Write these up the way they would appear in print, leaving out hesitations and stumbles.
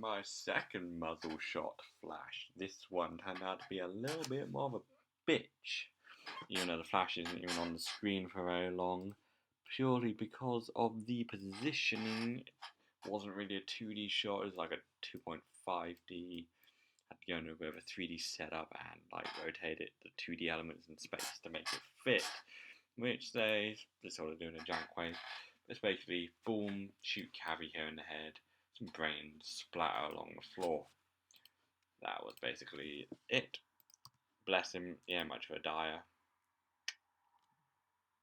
my second muzzle shot flash. This one turned out to be a little bit more of a bitch. Even though the flash isn't even on the screen for very long. Purely because of the positioning. It wasn't really a 2D shot, it was like a 2.5D. Had to go into a bit of a 3D setup and like rotate it, the 2D elements in space to make it fit. Which they sort of do in a junk way. It's basically boom, shoot Cavi here in the head, some brains splatter along the floor. That was basically it. Bless him, he ain't much of a dyer.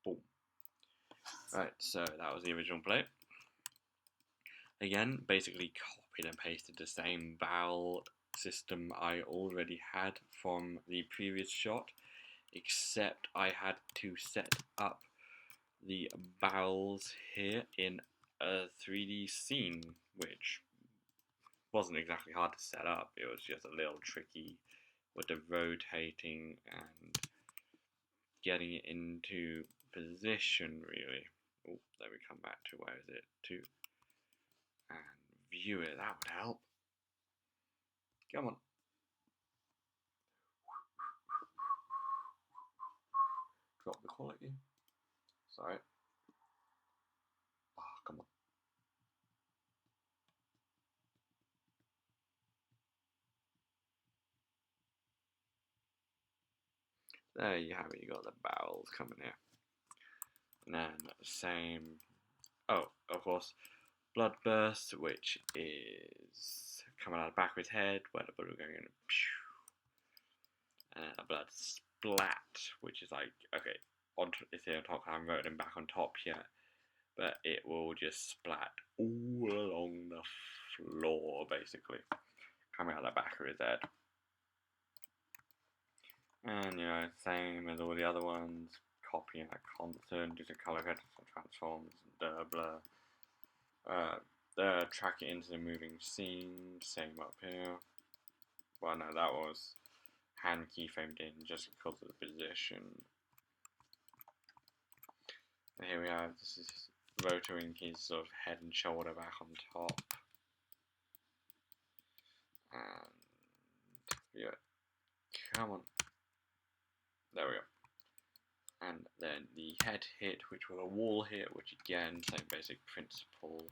Boom. Right, so that was the original play. Again, basically copied and pasted the same barrel system I already had from the previous shot, except I had to set up the barrels here in a 3D scene, which wasn't exactly hard to set up. It was just a little tricky with the rotating and getting it into position, really. Oh, let me come back to where is it to and view it. That would help. Come on. Drop the quality. Sorry. Oh, come on. There you have it. You got the barrels coming here. And then same. Oh, of course, Bloodburst, which is coming out of the back of his head, where the bullet will go in. And then a blood splat, which is like, okay, it's here on top. I haven't wrote him back on top yet, but it will just splat all along the floor, basically, coming out of the back of his head. And, you know, same as all the other ones, copying that constant, do the color correction transforms, blur. Track it into the moving scene, same up here. Well, no, that was hand keyframed in just because of the position. And here we have, this is rotating his sort of head and shoulder back on top. And, yeah, come on. There we go. And then the head hit, which was a wall hit, which again, same basic principle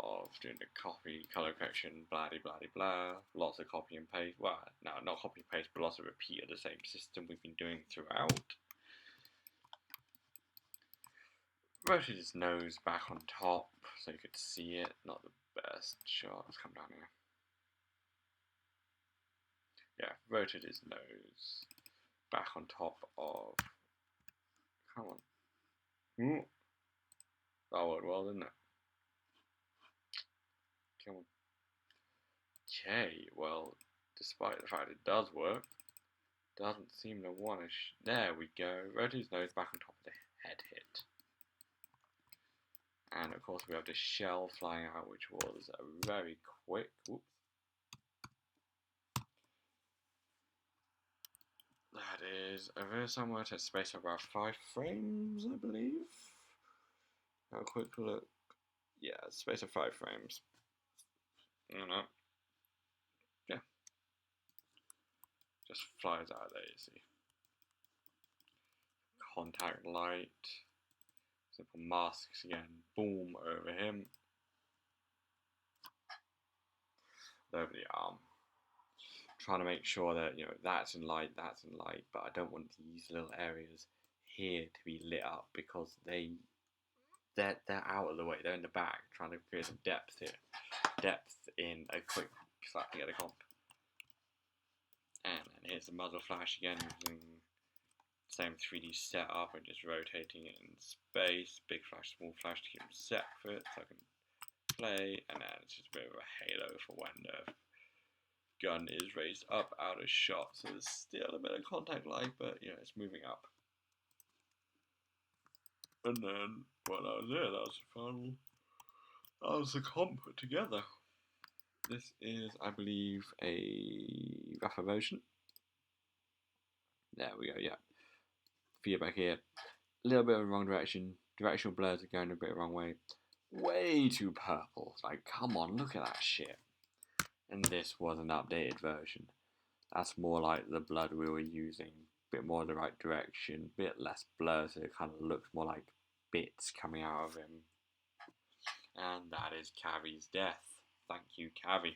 of doing the copy, color correction, blah blah blah, lots of copy and paste. Well, no, not copy and paste, but lots of repeat of the same system we've been doing throughout. Rotated his nose back on top so you could see it. Not the best shot. Let's come down here. Yeah, rotated his nose back on top of. Come on. Ooh. That worked well, didn't it? Come on. Okay, well, despite the fact it does work, doesn't seem to want to. There we go. Rotate his nose back on top of the head hit. And of course, we have the shell flying out, which was a very quick. Whoops. That is a very somewhat a space of about 5 frames, I believe. Have a quick look. Yeah, space of 5 frames. You know. Yeah. Just flies out there, you see. Contact light. Simple masks again. Boom, over him. Over the arm. Trying to make sure that, you know, that's in light, but I don't want these little areas here to be lit up because they're out of the way. They're in the back, trying to create some depth here. Depth in a quick slapping at the comp. And then here's the muzzle flash again, using same 3D setup and just rotating it in space. Big flash, small flash to keep them separate so I can play. And then it's just a bit of a halo for when the gun is raised up out of shot. So there's still a bit of contact light, but you know, it's moving up. And then, well, that was it. That was the final. That was the comp put together. This is, I believe, a rougher version. There we go, yeah. Feedback here. A little bit of the wrong direction. Directional blurs are going a bit the wrong way. Way too purple. Like, come on, look at that shit. and this was an updated version. That's more like the blood we were using, a bit more the right direction, a bit less blur, so it kind of looks more like bits coming out of him. And that is Cavvy's death. Thank you, Cavvy.